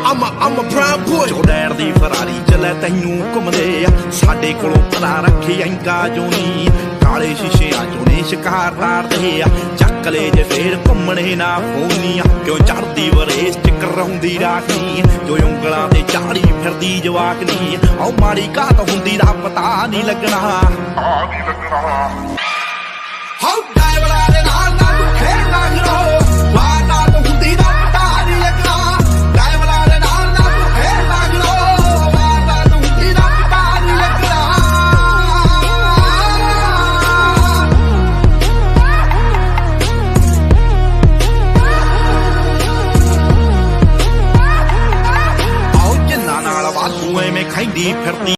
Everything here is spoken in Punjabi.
I'm a prime boy ਜੋ ਡੈਰ ਦੀ ਫਰਾਰੀ ਚੱਲੇ ਤੈਨੂੰ ਘੁੰਮਦੇ ਆ ਸਾਡੇ ਕੋਲੋਂ ਪਤਾ ਰੱਖੇ ਐਂਗਾ ਜੋ ਨੀ ਕਾਲੇ ਸ਼ੀਸ਼ਿਆਂ ਚੋਂ ਨੇ ਸ਼ਿਕਾਰ ਤਾਰਦੇ ਆ ਚੱਕ ਲੈ ਜੇ ਫੇਰ ਘੁੰਮਣੇ ਨਾ ਫੋਨੀਆਂ ਕਿਉਂ ਚੜਦੀ ਵਰੇਸ ਚ ਕਰਾਉਂਦੀ ਰਾਖੀ ਜੋ ਉਂਗਲਾਂ ਤੇ ਚਾੜੀ ਫਿਰਦੀ ਜਵਾਕਨੀ ਆਉ ਮਾੜੀ ਘਾਟ ਹੁੰਦੀ ਦਾ ਪਤਾ ਨਹੀਂ ਲੱਗਣਾ How